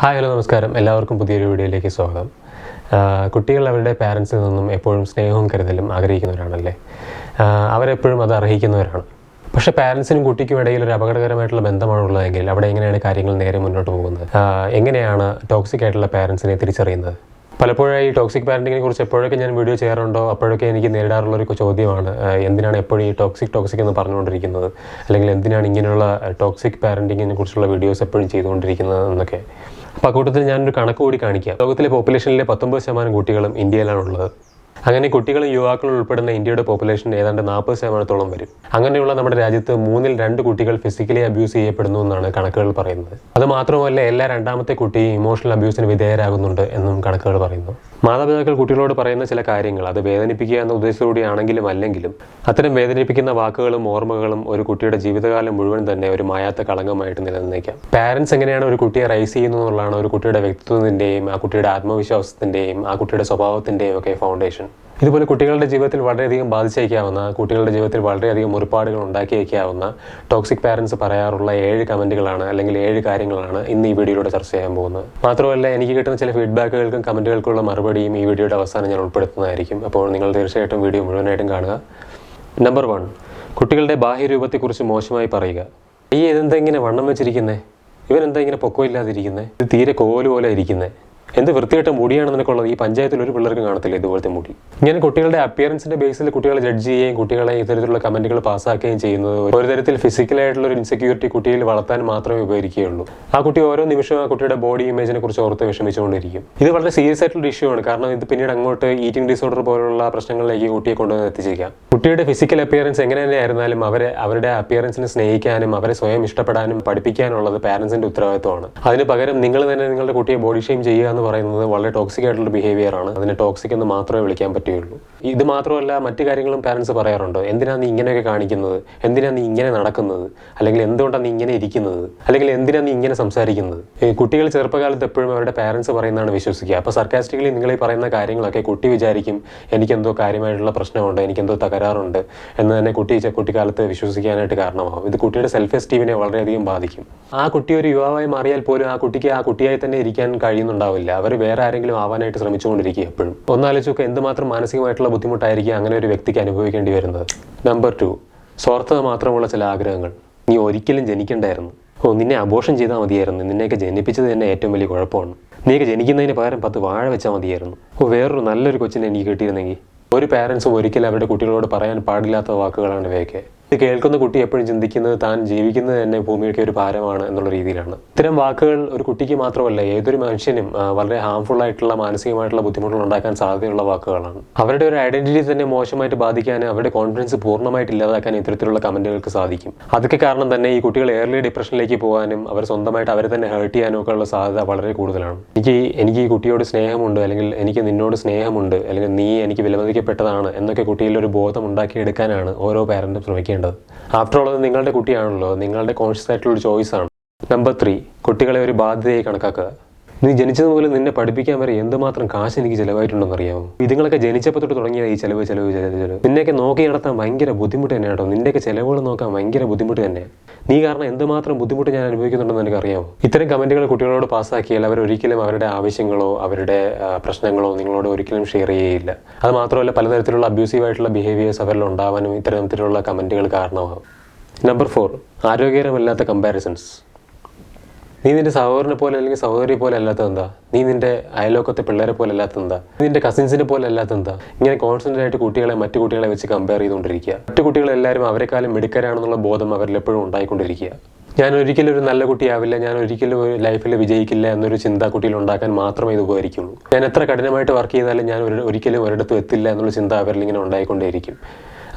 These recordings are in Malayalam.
ഹായ് ഹലോ നമസ്കാരം. എല്ലാവർക്കും പുതിയൊരു വീഡിയോയിലേക്ക് സ്വാഗതം. കുട്ടികൾ അവരുടെ പാരൻസിൽ നിന്നും എപ്പോഴും സ്നേഹവും കരുതലും ആഗ്രഹിക്കുന്നവരാണല്ലേ. അവരെപ്പോഴും അത് അർഹിക്കുന്നവരാണ്. പക്ഷേ പാരൻസിനും കുട്ടിക്കും ഇടയിൽ ഒരു അപകടകരമായിട്ടുള്ള ബന്ധമാണുള്ളതെങ്കിൽ അവിടെ എങ്ങനെയാണ് കാര്യങ്ങൾ നേരെ മുന്നോട്ട് പോകുന്നത്? എങ്ങനെയാണ് ടോക്സിക് ആയിട്ടുള്ള പാരൻസിനെ തിരിച്ചറിയുന്നത്? പലപ്പോഴായി ടോക്സിക് പാരൻറ്റിങ്ങിനെ കുറിച്ച് എപ്പോഴൊക്കെ ഞാൻ വീഡിയോ ചെയ്യാറുണ്ടോ അപ്പോഴൊക്കെ എനിക്ക് നേരിടാറുള്ളൊരു ചോദ്യമാണ്, എന്തിനാണ് എപ്പോഴും ഈ ടോക്സിക് എന്ന് പറഞ്ഞുകൊണ്ടിരിക്കുന്നത്, അല്ലെങ്കിൽ എന്തിനാണ് ഇങ്ങനെയുള്ള ടോക്സിക് പാരൻറ്റിങ്ങിനെ കുറിച്ചുള്ള വീഡിയോസ് എപ്പോഴും ചെയ്തുകൊണ്ടിരിക്കുന്നത് എന്നൊക്കെ. അപ്പോൾ അക്കൂട്ടത്തിൽ ഞാനൊരു കണക്ക് കൂടി കാണിക്കാം. ലോകത്തിലെ പോപ്പുലേഷനിലെ 19% കുട്ടികളും ഇന്ത്യയിലാണുള്ളത്. അങ്ങനെ കുട്ടികളും യുവാക്കളും ഉൾപ്പെടുന്ന ഇന്ത്യയുടെ പോപ്പുലേഷൻ ഏതാണ്ട് 40% വരും. അങ്ങനെയുള്ള നമ്മുടെ രാജ്യത്ത് 2 കുട്ടികൾ ഫിസിക്കലി അബ്യൂസ് ചെയ്യപ്പെടുന്നു എന്നാണ് കണക്കുകൾ പറയുന്നത്. അത് മാത്രമല്ല, എല്ലാ രണ്ടാമത്തെ കുട്ടിയും ഇമോഷണൽ അബ്യൂസിന് വിധേയരാകുന്നുണ്ട് എന്നും കണക്കുകൾ പറയുന്നു. മാതാപിതാക്കൾ കുട്ടികളോട് പറയുന്ന ചില കാര്യങ്ങൾ അത് വേദനിപ്പിക്കുക എന്ന ഉദ്ദേശത്തോടെയാണെങ്കിലും അല്ലെങ്കിലും അത്തരം വേദനിപ്പിക്കുന്ന വാക്കുകളും ഓർമ്മകളും ഒരു കുട്ടിയുടെ ജീവിതകാലം മുഴുവൻ തന്നെ ഒരു മായാത്ത കളങ്കമായിട്ട് നിലനിന്നേക്കാം. പാരൻസ് എങ്ങനെയാണ് ഒരു കുട്ടിയെ റൈസ് ചെയ്യുന്നു എന്നുള്ളതാണ് ഒരു കുട്ടിയുടെ വ്യക്തിത്വത്തിൻ്റെയും ആ കുട്ടിയുടെ ആത്മവിശ്വാസത്തിൻ്റെയും ആ കുട്ടിയുടെ സ്വഭാവത്തിൻ്റെയും ഒക്കെ ഫൗണ്ടേഷൻ. ഇതുപോലെ കുട്ടികളുടെ ജീവിതത്തിൽ വളരെയധികം ബാധിച്ചേക്കാവുന്ന, കുട്ടികളുടെ ജീവിതത്തിൽ വളരെയധികം മുറിപ്പാടുകൾ ഉണ്ടാക്കിയേക്കാവുന്ന ടോക്സിക് പാരൻസ് പറയാറുള്ള 7 കമൻറ്റുകളാണ് അല്ലെങ്കിൽ 7 കാര്യങ്ങളാണ് ഇന്ന് ഈ വീഡിയോയിലൂടെ ചർച്ച ചെയ്യാൻ പോകുന്നത്. മാത്രമല്ല, എനിക്ക് കിട്ടുന്ന ചില ഫീഡ്ബാക്കുകൾക്കും കമൻറ്റുകൾക്കുള്ള മറുപടിയും ഈ വീഡിയോയുടെ അവസാനം ഞാൻ ഉൾപ്പെടുത്തുന്നതായിരിക്കും. അപ്പോൾ നിങ്ങൾ തീർച്ചയായിട്ടും വീഡിയോ മുഴുവനായിട്ടും കാണുക. നമ്പർ 1, കുട്ടികളുടെ ബാഹ്യരൂപത്തെക്കുറിച്ച് മോശമായി പറയുക. ഇതെന്താ ഇങ്ങനെ വണ്ണം വെച്ചിരിക്കുന്നത്, ഇവനെന്താ ഇങ്ങനെ പൊക്കമില്ലാതിരിക്കുന്നത്, ഇത് തീരെ കോല് പോലെ ഇരിക്കുന്നത്, എന്ത് വൃത്തികെട്ട മുടിയാണ് നിനക്കുള്ളത്, ഈ പഞ്ചായത്തിൽ ഒരു പിള്ളേർക്ക് കാണത്തില്ല ഇതുപോലത്തെ മുടി. ഇങ്ങനെ കുട്ടികളുടെ അപ്പിയറൻസിന്റെ ബേസിൽ കുട്ടികളെ ജഡ്ജ് ചെയ്യുകയും കുട്ടികളെ ഇത്തരത്തിലുള്ള കമന്റുകൾ പാസ്സാക്കുകയും ചെയ്യുന്നത് ഒരു തരത്തിൽ ഫിസിക്കലായിട്ടുള്ള ഒരു ഇൻസെക്യൂരിറ്റി കുട്ടിയിൽ വളർത്താൻ മാത്രമേ ഉപകരിക്കുകയുള്ളൂ. ആ കുട്ടി ഓരോ നിമിഷവും ആ കുട്ടിയുടെ ബോഡി ഇമേജിനെ കുറിച്ച് ഓർത്ത് വിഷമിച്ചുകൊണ്ടിരിക്കും. ഇത് വളരെ സീരിയസ് ആയിട്ടുള്ള ഇഷ്യൂ ആണ്. കാരണം ഇത് പിന്നീട് അങ്ങോട്ട് ഈറ്റിംഗ് ഡിസോർഡർ പോലുള്ള പ്രശ്നങ്ങളിലേക്ക് കുട്ടിയെ കൊണ്ടുവന്ന് എത്തിച്ചേക്കാം. കുട്ടിയുടെ ഫിസിക്കൽ അപ്പിയറൻസ് എങ്ങനെ തന്നെ ആയിരുന്നാലും അവരുടെ അപ്പിയറൻസിനെ സ്നേഹിക്കാനും അവരെ സ്വയം ഇഷ്ടപ്പെടാനും പഠിപ്പിക്കാനുള്ളത് പാരൻസിന്റെ ഉത്തരവാദിത്വമാണ്. അതിന് പകരം നിങ്ങൾ തന്നെ നിങ്ങളുടെ കുട്ടിയെ ബോഡി ഷെയിം ചെയ്യുക എന്ന് പറയുന്നത് വളരെ ടോക്സിക് ആയിട്ടുള്ള ബിഹേവിയർ ആണ്. അതിനെ ടോക്സിക് എന്ന് മാത്രമേ വിളിക്കാൻ പറ്റുകയുള്ളൂ. ഇത് മാത്രമല്ല, മറ്റു കാര്യങ്ങളും പാരൻസ് പറയാറുണ്ട്. എന്തിനാണ് നീ ഇങ്ങനെയൊക്കെ കാണിക്കുന്നത്, എന്തിനാണ് നീ ഇങ്ങനെ നടക്കുന്നത്, അല്ലെങ്കിൽ എന്തുകൊണ്ടാണ് നീ ഇങ്ങനെ ഇരിക്കുന്നത്, അല്ലെങ്കിൽ എന്തിനാണ് നീ ഇങ്ങനെ സംസാരിക്കുന്നത്. കുട്ടികൾ ചെറുപ്പകാലത്ത് എപ്പോഴും അവരുടെ പാരൻസ് പറയുന്നതാണ് വിശ്വസിക്കുക. അപ്പോൾ സർക്കാസ്റ്റിക്കലി നിങ്ങൾ ഈ പറയുന്ന കാര്യങ്ങളൊക്കെ കുട്ടി വിചാരിക്കും എനിക്കെന്തോ കാര്യമായിട്ടുള്ള പ്രശ്നമുണ്ട്, എനിക്കെന്തോ തകരാറുണ്ട് എന്ന് തന്നെ കുട്ടിക്കാലത്ത് വിശ്വസിക്കാനായിട്ട് കാരണമാകും. ഇത് കുട്ടിയുടെ സെൽഫ് എസ്റ്റീമിനെ വളരെയധികം ബാധിക്കും. ആ കുട്ടി ഒരു യുവാവായി മാറിയാൽ പോലും ആ കുട്ടിക്ക് ആ കുട്ടിയായി തന്നെ ഇരിക്കാൻ കഴിയുന്നുണ്ടാവില്ല. അവർ വേറെ ആരെങ്കിലും ആവാനായിട്ട് ശ്രമിച്ചുകൊണ്ടിരിക്കുക എപ്പോഴും. ഒന്നാലോചിച്ചൊക്കെ എന്തുമാത്രം മാനസികമായിട്ടുള്ള ബുദ്ധിമുട്ടായിരിക്കും അങ്ങനെ ഒരു വ്യക്തിക്ക് അനുഭവിക്കേണ്ടി വരുന്നത്. നമ്പർ 2, സ്വാർത്ഥത മാത്രമുള്ള ചില ആഗ്രഹങ്ങൾ. നീ ഒരിക്കലും ജനിക്കണ്ടായിരുന്നു, നിന്നെ അബോർഷൻ ചെയ്താൽ മതിയായിരുന്നു, നിന്നെയൊക്കെ ജനിപ്പിച്ചത് തന്നെ ഏറ്റവും വലിയ കുഴപ്പമാണ്, നീയൊക്കെ ജനിക്കുന്നതിന് പകരം 10 വാഴ വെച്ചാൽ മതിയായിരുന്നു, വേറൊരു നല്ലൊരു കൊച്ചിനെ എനിക്ക് കിട്ടിയിരുന്നെങ്കിൽ. ഒരു പാരൻസും ഒരിക്കലും അവരുടെ കുട്ടികളോട് പറയാൻ പാടില്ലാത്ത വാക്കുകളാണ് ഇവയൊക്കെ. ഇത് കേൾക്കുന്ന കുട്ടി എപ്പോഴും ചിന്തിക്കുന്നത് താൻ ജീവിക്കുന്നത് തന്നെ ഭൂമിയൊക്കെ ഒരു ഭാരമാണ് എന്നുള്ള രീതിയിലാണ്. ഇത്തരം വാക്കുകൾ ഒരു കുട്ടിക്ക് മാത്രമല്ല ഏതൊരു മനുഷ്യനും വളരെ ഹാംഫുൾ ആയിട്ടുള്ള മാനസികമായിട്ടുള്ള ബുദ്ധിമുട്ടുകൾ ഉണ്ടാക്കാൻ സാധ്യതയുള്ള വാക്കുകളാണ്. അവരുടെ ഒരു ഐഡന്റിറ്റി തന്നെ മോശമായിട്ട് ബാധിക്കാൻ, അവരുടെ കോൺഫിഡൻസ് പൂർണ്ണമായിട്ട് ഇല്ലാതാക്കാൻ ഇത്തരത്തിലുള്ള കമന്റുകൾക്ക് സാധിക്കും. അതൊക്കെ കാരണം തന്നെ ഈ കുട്ടികൾ ഏർലി ഡിപ്രഷനിലേക്ക് പോകാനും അവർ സ്വന്തമായിട്ട് അവരെ തന്നെ ഹേർട്ട് ചെയ്യാനും ഒക്കെ ഉള്ള സാധ്യത വളരെ കൂടുതലാണ്. എനിക്ക് ഈ കുട്ടിയോട് സ്നേഹമുണ്ട്, അല്ലെങ്കിൽ എനിക്ക് നിന്നോട് സ്നേഹമുണ്ട്, അല്ലെങ്കിൽ നീ എനിക്ക് വിലമതിക്കപ്പെട്ടതാണ് എന്നൊക്കെ കുട്ടിയിൽ ഒരു ബോധം ഉണ്ടാക്കിയെടുക്കാനാണ് ഓരോ പാരന്റും ശ്രമിക്കേണ്ടത്. ആഫ്റ്റർ ഓൾ അത് നിങ്ങളുടെ കുട്ടിയാണല്ലോ, നിങ്ങളുടെ കോൺഷ്യസ് ആയിട്ടുള്ള ഒരു ചോയ്സ് ആണ്. നമ്പർ 3, കുട്ടികളെ ഒരു ബാധ്യതയായി കണക്കാക്കുക. നീ ജനിച്ചതുപോലെ നിന്നെ പഠിപ്പിക്കാൻ വരെ എന്തുമാത്രം കാശ് എനിക്ക് ചിലവായിട്ടുണ്ടെന്ന് അറിയാമോ? ഇതുങ്ങളൊക്കെ ജനിച്ചപ്പോൾ തൊട്ട് തുടങ്ങിയ ഈ ചിലവ്. നിന്നെയൊക്കെ നോക്കി നടത്താൻ ഭയങ്കര ബുദ്ധിമുട്ട് തന്നെ കേട്ടോ. നിന്റെയൊക്കെ ചിലവുകൾ നോക്കാൻ ഭയങ്കര ബുദ്ധിമുട്ട് തന്നെ. നീ കാരണം എന്തുമാത്രം ബുദ്ധിമുട്ട് ഞാൻ അനുഭവിക്കുന്നുണ്ടെന്ന് എനിക്കറിയാമോ? ഇത്തരം കമന്റുകൾ കുട്ടികളോട് പാസ്സാക്കിയാൽ അവരൊരിക്കലും അവരുടെ ആവശ്യങ്ങളോ അവരുടെ പ്രശ്നങ്ങളോ നിങ്ങളോട് ഒരിക്കലും ഷെയർ ചെയ്യുകയില്ല. അത് മാത്രമല്ല, പലതരത്തിലുള്ള അബ്യൂസീവായിട്ടുള്ള ബിഹേവിയേഴ്സ് അവരിൽ ഉണ്ടാവാനും ഇത്തരത്തിലുള്ള കമന്റുകൾ കാരണമാകും. നമ്പർ 4, ആരോഗ്യകരമല്ലാത്ത കമ്പാരിസൺസ്. നീ നിന്റെ സഹോദരനെ പോലെ അല്ലെങ്കിൽ സഹോദരിയെ പോലെ അല്ലാത്തതെന്താ? നീ നിന്റെ അയലോക്കത്തെ പിള്ളേരെ പോലെ അല്ലാത്തതെന്താ? നിന്റെ കസിൻസിനെ പോലെ അല്ലാത്തതെന്താ? ഇങ്ങനെ കോൺസ്റ്റന്റ് ആയിട്ട് മറ്റു കുട്ടികളെ വെച്ച് കമ്പയർ ചെയ്തുകൊണ്ടിരിക്കുക. മറ്റു കുട്ടികളെല്ലാവരും അവരെക്കാളും മിടുക്കരാണെന്നുള്ള ബോധം അവരിൽ എപ്പോഴും ഉണ്ടായിക്കൊണ്ടിരിക്കുക. ഞാൻ ഒരിക്കലും ഒരു നല്ല കുട്ടിയാവില്ല, ഞാൻ ഒരിക്കലും ഒരു ലൈഫിൽ വിജയിക്കില്ല എന്നൊരു ചിന്ത കുട്ടിയിൽ ഉണ്ടാക്കാൻ മാത്രമേ ഇത് ഉപകരിക്കുള്ളൂ. ഞാൻ എത്ര കഠിനമായിട്ട് വർക്ക് ചെയ്താലും ഞാൻ ഒരിക്കലും ഒരിടത്തും എത്തില്ല എന്നുള്ള ചിന്ത അവരിൽ ഇങ്ങനെ ഉണ്ടായിക്കൊണ്ടേയിരിക്കും.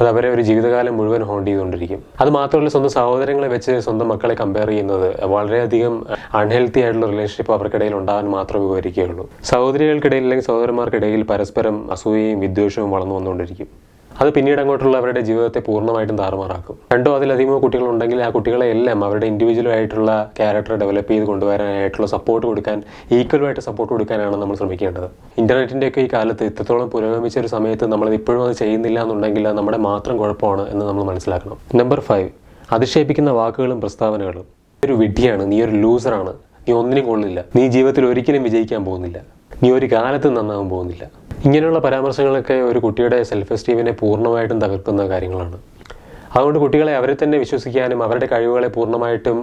അത് അവരെ ഒരു ജീവിതകാലം മുഴുവൻ ഹോണ്ട് ചെയ്തുകൊണ്ടിരിക്കും. അത് മാത്രമല്ല, സ്വന്തം സഹോദരങ്ങളെ വെച്ച് സ്വന്തം മക്കളെ കമ്പയർ ചെയ്യുന്നത് വളരെയധികം അൺഹെൽത്തി ആയിട്ടുള്ള റിലേഷൻഷിപ്പ് അവർക്കിടയിൽ ഉണ്ടാകാൻ മാത്രമേ ഉപകരിക്കുകയുള്ളൂ. സഹോദരികൾക്കിടയിൽ അല്ലെങ്കിൽ സഹോദരന്മാർക്കിടയിൽ പരസ്പരം അസൂയയും വിദ്വേഷവും വളർന്നു വന്നുകൊണ്ടിരിക്കും. അത് പിന്നീട് അങ്ങോട്ടുള്ള അവരുടെ ജീവിതത്തെ പൂർണ്ണമായിട്ടും താറുമാറാക്കും. 2 അതിലധികമോ കുട്ടികളുണ്ടെങ്കിൽ ആ കുട്ടികളെ എല്ലാം അവരുടെ ഇൻഡിവിജ്വൽ ആയിട്ടുള്ള ക്യാരക്ടർ ഡെവലപ്പ് ചെയ്ത് കൊണ്ടുവരാനായിട്ടുള്ള സപ്പോർട്ട് കൊടുക്കാൻ, ഈക്വലായിട്ട് സപ്പോർട്ട് കൊടുക്കാനാണ് നമ്മൾ ശ്രമിക്കേണ്ടത്. ഇന്റർനെറ്റിൻ്റെയൊക്കെ ഈ കാലത്ത് ഇത്രത്തോളം പുരോഗമിച്ച ഒരു സമയത്ത് നമ്മൾ ഇപ്പോഴും അത് ചെയ്യുന്നില്ല എന്നുണ്ടെങ്കിൽ അത് നമ്മുടെ മാത്രം കുഴപ്പമാണ് എന്ന് നമ്മൾ മനസ്സിലാക്കണം. നമ്പർ 5, അധിക്ഷേപിക്കുന്ന വാക്കുകളും പ്രസ്താവനകളും. ഒരു വിഡ്ഢിയാണ്, നീ ഒരു ലൂസറാണ്, നീ ഒന്നിനും കൊള്ളില്ല, നീ ജീവിതത്തിൽ ഒരിക്കലും വിജയിക്കാൻ പോകുന്നില്ല, നീ ഒരു കാലത്തും നന്നാവാൻ പോകുന്നില്ല. ഇങ്ങനെയുള്ള പരാമർശങ്ങളൊക്കെ ഒരു കുട്ടിയുടെ സെൽഫ് എസ്റ്റീമിനെ പൂർണ്ണമായിട്ടും തകർക്കുന്ന കാര്യങ്ങളാണ്. അതുകൊണ്ട് കുട്ടികളെ അവരെ തന്നെ വിശ്വസിക്കാനും അവരുടെ കഴിവുകളെ പൂർണ്ണമായിട്ടും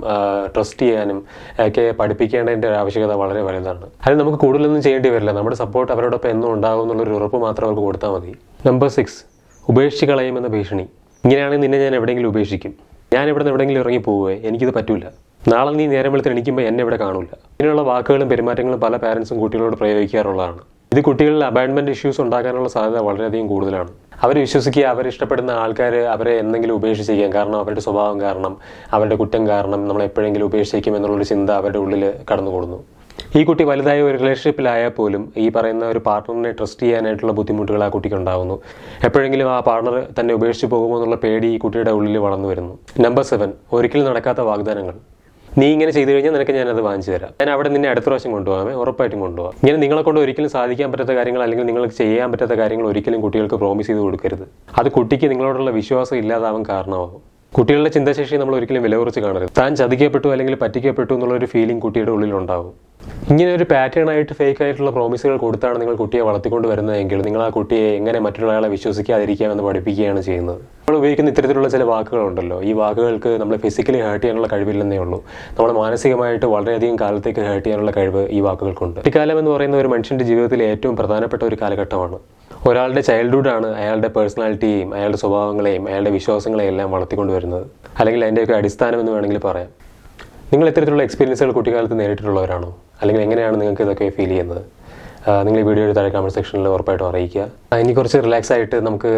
ട്രസ്റ്റ് ചെയ്യാനും ഒക്കെ പഠിപ്പിക്കേണ്ടതിൻ്റെ ഒരു ആവശ്യകത വളരെ വലുതാണ്. അത് നമുക്ക് കൂടുതലൊന്നും ചെയ്യേണ്ടി വരില്ല. നമ്മുടെ സപ്പോർട്ട് അവരോടൊപ്പം എന്നും ഉണ്ടാകും എന്നുള്ളൊരു ഉറപ്പ് മാത്രം അവർക്ക് കൊടുത്താൽ മതി. നമ്പർ 6, ഉപേക്ഷിച്ച് കളയുമെന്ന ഭീഷണി. ഇങ്ങനെയാണെങ്കിൽ നിന്നെ ഞാൻ എവിടെയെങ്കിലും ഉപേക്ഷിക്കും, ഞാൻ ഇവിടെ നിന്ന് എവിടെയെങ്കിലും ഇറങ്ങി പോവുകയെ, എനിക്കിത് പറ്റൂല, നാളെ നീ നേരം വെളുത്ത് എണീക്കുമ്പോൾ എന്നെ ഇവിടെ കാണില്ല. ഇങ്ങനെയുള്ള വാക്കുകളും പെരുമാറ്റങ്ങളും പല പാരൻസും കുട്ടികളോട് പ്രയോഗിക്കാറുള്ളതാണ്. ഇത് കുട്ടികളിൽ അബാൻഡ്മെൻറ്റ് ഇഷ്യൂസ് ഉണ്ടാക്കാനുള്ള സാധ്യത വളരെയധികം കൂടുതലാണ്. അവർ വിശ്വസിക്കുക അവരിഷ്ടപ്പെടുന്ന ആൾക്കാർ അവരെ എന്തെങ്കിലും ഉപേക്ഷിച്ചേക്കാം, കാരണം അവരുടെ സ്വഭാവം കാരണം, അവരുടെ കുറ്റം കാരണം നമ്മൾ എപ്പോഴെങ്കിലും ഉപേക്ഷിക്കും എന്നുള്ളൊരു ചിന്ത അവരുടെ ഉള്ളിൽ കടന്നുകൂടുന്നു. ഈ കുട്ടി വലുതായ ഒരു റിലേഷൻഷിപ്പിലായാൽ പോലും ഈ പറയുന്ന ഒരു പാർട്ട്ണറിനെ ട്രസ്റ്റ് ചെയ്യാനായിട്ടുള്ള ബുദ്ധിമുട്ടുകൾ ആ കുട്ടിക്ക് ഉണ്ടാകുന്നു. എപ്പോഴെങ്കിലും ആ പാർട്ണർ തന്നെ ഉപേക്ഷിച്ച് പോകുമോ എന്നുള്ള പേടി ഈ കുട്ടിയുടെ ഉള്ളിൽ വളർന്നു വരുന്നു. നമ്പർ 7, ഒരിക്കലും നടക്കാത്ത വാഗ്ദാനങ്ങൾ. നീ ഇങ്ങനെ ചെയ്തു കഴിഞ്ഞാൽ നിനക്ക് ഞാനത് വാങ്ങിച്ചു തരാം, ഞാൻ അവിടെ നിന്നെ അടുത്ത പ്രാവശ്യം കൊണ്ടുപോകാമേ, ഉറപ്പായിട്ടും കൊണ്ടുപോകാം. ഇങ്ങനെ നിങ്ങളെ കൊണ്ട് ഒരിക്കലും സാധിക്കാൻ പറ്റാത്ത കാര്യങ്ങൾ അല്ലെങ്കിൽ നിങ്ങൾക്ക് ചെയ്യാൻ പറ്റാത്ത കാര്യങ്ങൾ ഒരിക്കലും കുട്ടികൾക്ക് പ്രോമിസ് ചെയ്ത് കൊടുക്കരുത്. അത് കുട്ടിക്ക് നിങ്ങളോടുള്ള വിശ്വാസം ഇല്ലാതാവാൻ കാരണമാകും. കുട്ടികളുടെ ചിന്താശേഷി നമ്മൾ ഒരിക്കലും വില കുറച്ച് കാണരുത്. താൻ ചതിക്കപ്പെട്ടു അല്ലെങ്കിൽ പറ്റിക്കപ്പെട്ടു എന്നുള്ളൊരു ഫീലിംഗ് കുട്ടിയുടെ ഉള്ളിലുണ്ടാവും. ഇങ്ങനെ ഒരു പാറ്റേൺ ആയിട്ട് ഫേക്ക് ആയിട്ടുള്ള പ്രോമിസുകൾ കൊടുത്താണ് നിങ്ങൾ കുട്ടിയെ വളർത്തിക്കൊണ്ട് വരുന്നതെങ്കിൽ നിങ്ങൾ ആ കുട്ടിയെ എങ്ങനെ മറ്റൊരാളെ വിശ്വസിക്കാതിരിക്കാമെന്ന് പഠിപ്പിക്കുകയാണ് ചെയ്യുന്നത്. നമ്മൾ ഉപയോഗിക്കുന്ന ഇത്തരത്തിലുള്ള ചില വാക്കുകളുണ്ടല്ലോ, ഈ വാക്കുകൾക്ക് നമ്മൾ ഫിസിക്കലി ഹേർട്ട് ചെയ്യാനുള്ള കഴിവില്ലെന്നേ ഉള്ളൂ, നമ്മൾ മാനസികമായിട്ട് വളരെയധികം കാലത്തേക്ക് ഹേർട്ട് ചെയ്യാനുള്ള കഴിവ് ഈ വാക്കുകൾക്കുണ്ട്. കുട്ടിക്കാലം എന്ന് പറയുന്ന ഒരു മനുഷ്യൻ്റെ ജീവിതത്തിലെ ഏറ്റവും പ്രധാനപ്പെട്ട ഒരു കാലഘട്ടമാണ്. ഒരാളുടെ ചൈൽഡ്ഹുഡാണ് അയാളുടെ പേഴ്സണാലിറ്റിയെയും അയാളുടെ സ്വഭാവങ്ങളെയും അയാളുടെ വിശ്വാസങ്ങളെയും എല്ലാം വളർത്തിക്കൊണ്ട് വരുന്നത്, അല്ലെങ്കിൽ അതിൻ്റെയൊക്കെ അടിസ്ഥാനം എന്ന് വേണമെങ്കിൽ പറയാം. നിങ്ങൾ ഇത്തരത്തിലുള്ള എക്സ്പീരിയൻസുകൾ കുട്ടിക്കാലത്ത് നേരിട്ടിട്ടുള്ളവരാണോ? അല്ലെങ്കിൽ എങ്ങനെയാണ് നിങ്ങൾക്ക് ഇതൊക്കെ ഫീൽ ചെയ്യുന്നത്? നിങ്ങൾ ഈ വീഡിയോയുടെ താഴെ കമൻറ്റ് സെക്ഷനിൽ ഉറപ്പായിട്ടും അറിയിക്കുക. ഇനി കുറച്ച് റിലാക്സ് ആയിട്ട് നമുക്ക്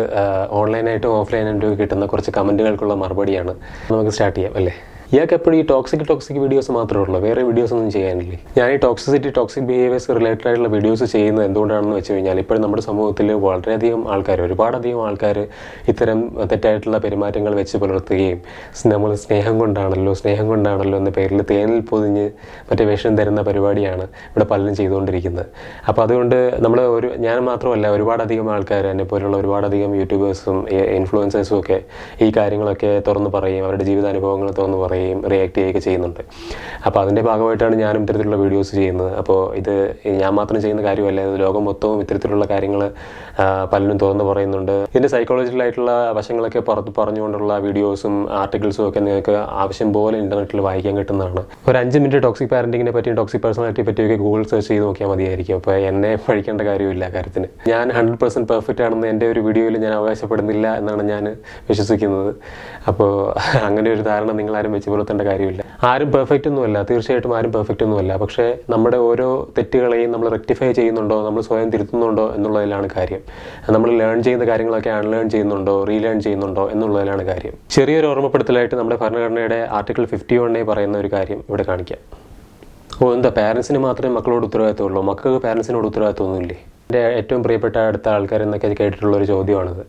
ഓൺലൈനായിട്ടും ഓഫ്ലൈനായിട്ടും കിട്ടുന്ന കുറച്ച് കമൻറ്റുകൾക്കുള്ള മറുപടിയാണ്. നമുക്ക് സ്റ്റാർട്ട് ചെയ്യാം അല്ലേ? ഇയാൾക്ക് എപ്പോഴും ഈ ടോക്സിക് വീഡിയോസ് മാത്രമേ ഉള്ളൂ, വേറെ വീഡിയോസ് ഒന്നും ചെയ്യാനില്ലേ? ഞാൻ ഈ ടോക്സിക് ബിഹേവിയേഴ്സ് റിലേറ്റഡ് ആയിട്ടുള്ള വീഡിയോസ് ചെയ്യുന്നത് എന്തുകൊണ്ടാണെന്ന് വെച്ച് കഴിഞ്ഞാൽ ഇപ്പോഴും നമ്മുടെ സമൂഹത്തിൽ വളരെയധികം ആൾക്കാർ, ഒരുപാടധികം ആൾക്കാർ ഇത്തരം തെറ്റായിട്ടുള്ള പെരുമാറ്റങ്ങൾ വെച്ച് പുലർത്തുകയും നമ്മൾ സ്നേഹം കൊണ്ടാണല്ലോ എന്ന പേരിൽ തേനിൽ പൊതിഞ്ഞ് മറ്റേ വിഷം തരുന്ന പരിപാടിയാണ് ഇവിടെ പലരും ചെയ്തുകൊണ്ടിരിക്കുന്നത്. അപ്പോൾ അതുകൊണ്ട് ഞാൻ മാത്രമല്ല, ഒരുപാടധികം ആൾക്കാർ, എന്നെ പോലുള്ള ഒരുപാടധികം യൂട്യൂബേഴ്സും ഇൻഫ്ലുവൻസേഴ്സും ഒക്കെ ഈ കാര്യങ്ങളൊക്കെ തുറന്ന് പറയും, അവരുടെ ജീവിതാനുഭവങ്ങൾ തുറന്ന് പറയും, റിയാക്ട് ചെയ്യുകയൊക്കെ ചെയ്യുന്നുണ്ട്. അപ്പോൾ അതിൻ്റെ ഭാഗമായിട്ടാണ് ഞാനും ഇത്തരത്തിലുള്ള വീഡിയോസ് ചെയ്യുന്നത്. അപ്പോൾ ഇത് ഞാൻ മാത്രം ചെയ്യുന്ന കാര്യമല്ല, ഇത് ലോകം മൊത്തവും ഇത്തരത്തിലുള്ള കാര്യങ്ങൾ പലരും തുറന്ന് പറയുന്നുണ്ട്. ഇതിൻ്റെ സൈക്കോളജിക്കലായിട്ടുള്ള വശങ്ങളൊക്കെ പറഞ്ഞുകൊണ്ടുള്ള വീഡിയോസും ആർട്ടിക്കിൾസും ഒക്കെ നിങ്ങൾക്ക് ആവശ്യം പോലെ ഇൻ്റർനെറ്റിൽ വായിക്കാൻ കിട്ടുന്നതാണ്. ഒരു 5 മിനിറ്റ് ടോക്സിക് പാരൻറ്റിങ്ങിനെ പറ്റിയും ടോക്സിക് പേഴ്സണാലിറ്റിയെ പറ്റിയൊക്കെ ഗൂഗിൾ സെർച്ച് ചെയ്ത് നോക്കിയാൽ മതിയായിരിക്കും. അപ്പോൾ എന്നെ പഠിക്കേണ്ട കാര്യമില്ല കാര്യത്തിന്. ഞാൻ 100% പെർഫെക്റ്റ് ആണെന്ന് എൻ്റെ ഒരു വീഡിയോയിൽ ഞാൻ അവകാശപ്പെടുന്നില്ല എന്നാണ് ഞാൻ വിശ്വസിക്കുന്നത്. അപ്പോൾ അങ്ങനെ ഒരു ധാരണ നിങ്ങളാരും വെച്ച് പുലർത്തേണ്ട കാര്യമില്ല. ആരും പെർഫെക്റ്റ് ഒന്നുമല്ല, തീർച്ചയായിട്ടും ആരും പെർഫെക്റ്റ് ഒന്നുമല്ല. പക്ഷേ നമ്മുടെ ഓരോ തെറ്റുകളെയും നമ്മൾ റെക്ടിഫൈ ചെയ്യുന്നുണ്ടോ, നമ്മൾ സ്വയം തിരുത്തുന്നുണ്ടോ എന്നുള്ളതിലാണ് കാര്യം. നമ്മൾ ലേൺ ചെയ്യുന്ന കാര്യങ്ങളൊക്കെ അൺലേൺ ചെയ്യുന്നുണ്ടോ, റീലേൺ ചെയ്യുന്നുണ്ടോ എന്നുള്ളതിലാണ് കാര്യം. ചെറിയൊരു ഓർമ്മപ്പെടുത്തലായിട്ട് നമ്മുടെ ഭരണഘടനയുടെ ആർട്ടിക്കിൾ 51 പറയുന്ന ഒരു കാര്യം ഇവിടെ കാണിക്കാം. എന്താ പാരൻസിന് മാത്രമേ മക്കളോട് ഉത്തരവാദിത്തമുള്ളൂ, മക്കൾക്ക് പാരൻസിനോട് ഉത്തരവാദിത്തമൊന്നുമില്ലേ? എൻ്റെ ഏറ്റവും പ്രിയപ്പെട്ട അടുത്ത ആൾക്കാരെന്നൊക്കെ കേട്ടിട്ടുള്ളൊരു ചോദ്യമാണിത്.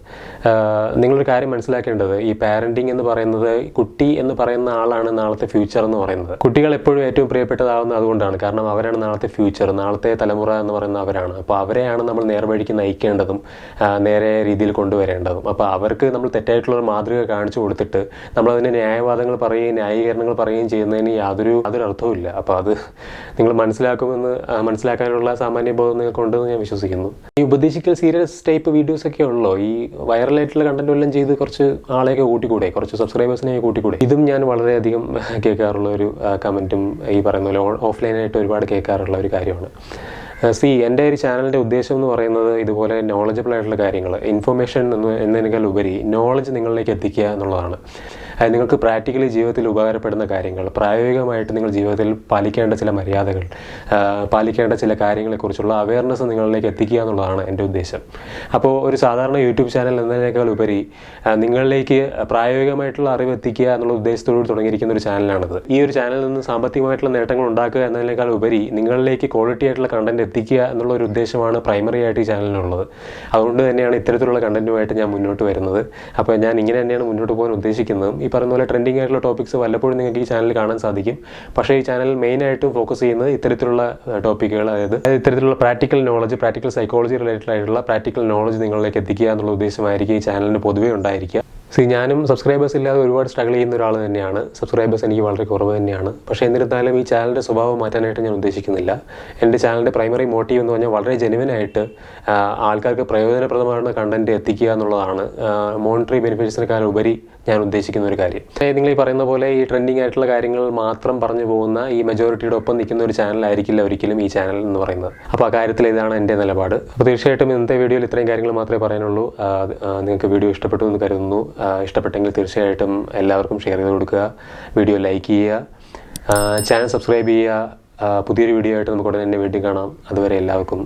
നിങ്ങളൊരു കാര്യം മനസ്സിലാക്കേണ്ടത്, ഈ പാരൻറ്റിങ് എന്ന് പറയുന്നത്, കുട്ടി എന്ന് പറയുന്ന ആളാണ് നാളത്തെ ഫ്യൂച്ചർ എന്ന് പറയുന്നത്. കുട്ടികൾ എപ്പോഴും ഏറ്റവും പ്രിയപ്പെട്ടതാവുന്നത് അതുകൊണ്ടാണ്, കാരണം അവരാണ് നാളത്തെ ഫ്യൂച്ചർ, നാളത്തെ തലമുറ എന്ന് പറയുന്ന അവരാണ്. അപ്പോൾ അവരെയാണ് നമ്മൾ നേർവഴിക്ക് നയിക്കേണ്ടതും നേരെ രീതിയിൽ കൊണ്ടുവരേണ്ടതും. അപ്പോൾ അവർക്ക് നമ്മൾ തെറ്റായിട്ടുള്ളൊരു മാതൃക കാണിച്ചു കൊടുത്തിട്ട് നമ്മളതിന് ന്യായവാദങ്ങൾ പറയുകയും ന്യായീകരണങ്ങൾ പറയുകയും ചെയ്യുന്നതിന് യാതൊരു അർത്ഥവുമില്ല. അപ്പോൾ അത് നിങ്ങൾ മനസ്സിലാക്കാനുള്ള സാമാന്യബോധം നിങ്ങൾക്കുണ്ടെന്ന് ഞാൻ വിശ്വസിക്കുന്നു. ഈ ഉപദേശിക്കൽ സീരിയസ് ടൈപ്പ് വീഡിയോസ് ഒക്കെ ഉള്ളോ, ഈ വൈറലായിട്ടുള്ള കണ്ടന്റ് എല്ലാം ചെയ്ത് കുറച്ച് ആളെയൊക്കെ കൂട്ടിക്കൂടെ, കുറച്ച് സബ്സ്ക്രൈബേഴ്സിനെ കൂട്ടിക്കൂടെ? ഇതും ഞാൻ വളരെയധികം കേൾക്കാറുള്ള ഒരു കമൻറ്റും ഈ പറയുന്ന പോലെ ഓഫ്ലൈനായിട്ട് ഒരുപാട് കേൾക്കാറുള്ള ഒരു കാര്യമാണ്. എൻ്റെ ഒരു ചാനലിൻ്റെ ഉദ്ദേശം എന്ന് പറയുന്നത് ഇതുപോലെ നോളജബിൾ ആയിട്ടുള്ള കാര്യങ്ങൾ, ഇൻഫർമേഷൻ എന്നതിനേക്കാൾ ഉപരി നോളജ് നിങ്ങളിലേക്ക് എത്തിക്കുക എന്നുള്ളതാണ്. അത് നിങ്ങൾക്ക് പ്രാക്ടിക്കലി ജീവിതത്തിൽ ഉപകാരപ്പെടുന്ന കാര്യങ്ങൾ, പ്രായോഗികമായിട്ട് നിങ്ങൾ ജീവിതത്തിൽ പാലിക്കേണ്ട ചില മര്യാദകൾ, പാലിക്കേണ്ട ചില കാര്യങ്ങളെക്കുറിച്ചുള്ള അവയർനെസ് നിങ്ങളിലേക്ക് എത്തിക്കുക എന്നുള്ളതാണ് എൻ്റെ ഉദ്ദേശം. അപ്പോൾ ഒരു സാധാരണ യൂട്യൂബ് ചാനൽ എന്നതിനേക്കാൾ ഉപരി നിങ്ങളിലേക്ക് പ്രായോഗികമായിട്ടുള്ള അറിവ് എത്തിക്കുക എന്നുള്ള ഉദ്ദേശത്തോട് തുടങ്ങിയിരിക്കുന്ന ഒരു ചാനലാണിത്. ഈ ഒരു ചാനലിൽ നിന്ന് സാമ്പത്തികമായിട്ടുള്ള നേട്ടങ്ങൾ ഉണ്ടാക്കുക എന്നതിനേക്കാൾ ഉപരി നിങ്ങളിലേക്ക് ക്വാളിറ്റി ആയിട്ടുള്ള കണ്ടന്റ് എത്തിക്കുക എന്നുള്ള ഒരു ഉദ്ദേശമാണ് പ്രൈമറി ആയിട്ട് ഈ ചാനലിനുള്ളത്. അതുകൊണ്ട് തന്നെയാണ് ഇത്തരത്തിലുള്ള കണ്ടന്റുമായിട്ട് ഞാൻ മുന്നോട്ട് വരുന്നത്. അപ്പോൾ ഞാൻ ഇങ്ങനെ തന്നെയാണ് മുന്നോട്ട് പോകാൻ ഉദ്ദേശിക്കുന്നത്. ഈ പറയുന്ന പോലെ ട്രെൻഡിങ് ആയിട്ടുള്ള ടോപ്പിക്സ് വല്ലപ്പോഴും നിങ്ങൾക്ക് ഈ ചാനലിൽ കാണാൻ സാധിക്കും. പക്ഷേ ഈ ചാനൽ മെയിനായിട്ടും ഫോക്കസ് ചെയ്യുന്നത് ഇത്തരത്തിലുള്ള ടോപ്പിക്കുകൾ, അതായത് ഇത്തരത്തിലുള്ള practical knowledge, practical psychology related ആയിട്ടുള്ള പ്രാക്ടിക്കൽ നോളജ് നിങ്ങളിലേക്ക് എത്തിക്കുക എന്നുള്ള ഉദ്ദേശമായിരിക്കും ഈ ചാനലിന് പൊതുവേ ഉണ്ടായിരിക്കുക. ഞാനും സബ്സ്ക്രൈബേഴ്സ് ഇല്ലാതെ ഒരുപാട് സ്ട്രഗിൾ ചെയ്യുന്ന ഒരാൾ തന്നെയാണ്. സബ്സ്ക്രൈബേഴ്സ് എനിക്ക് വളരെ കുറവ് തന്നെയാണ്. പക്ഷേ എന്നിരുന്നാലും ഈ ചാനലിൻ്റെ സ്വഭാവം മാറ്റാനായിട്ട് ഞാൻ ഉദ്ദേശിക്കുന്നില്ല. എൻ്റെ ചാനലിൻ്റെ പ്രൈമറി മോട്ടീവ് എന്ന് പറഞ്ഞാൽ വളരെ ജെനുവിനായിട്ട് ആൾക്കാർക്ക് പ്രയോജനപ്രദമാകുന്ന കണ്ടൻറ്റ് എത്തിക്കുക എന്നുള്ളതാണ്. മോണിറ്ററി ബെനിഫിറ്റ്സിനേക്കാൾ ഉപരി ഞാൻ ഉദ്ദേശിക്കുന്ന ഒരു കാര്യം. നിങ്ങൾ ഈ പറയുന്ന പോലെ ഈ ട്രെൻഡിങ് ആയിട്ടുള്ള കാര്യങ്ങൾ മാത്രം പറഞ്ഞു പോകുന്ന ഈ മെജോറിറ്റിയുടെ ഒപ്പം നിൽക്കുന്ന ഒരു ചാനലായിരിക്കില്ല ഒരിക്കലും ഈ ചാനൽ എന്ന് പറയുന്നത്. അപ്പോൾ ആ കാര്യത്തിൽ ഇതാണ് എൻ്റെ നിലപാട്. അപ്പോൾ തീർച്ചയായിട്ടും ഇന്നത്തെ വീഡിയോയിൽ ഇത്രയും കാര്യങ്ങൾ മാത്രമേ പറയാനുള്ളൂ. നിങ്ങൾക്ക് വീഡിയോ ഇഷ്ടപ്പെട്ടു എന്ന് കരുതുന്നു. ഇഷ്ടപ്പെട്ടെങ്കിൽ തീർച്ചയായിട്ടും എല്ലാവർക്കും ഷെയർ ചെയ്ത് കൊടുക്കുക, വീഡിയോ ലൈക്ക് ചെയ്യുക, ചാനൽ സബ്സ്ക്രൈബ് ചെയ്യുക. പുതിയൊരു വീഡിയോ ആയിട്ട് നമുക്ക് ഉടനെ തന്നെ വീണ്ടും കാണാം. അതുവരെ എല്ലാവർക്കും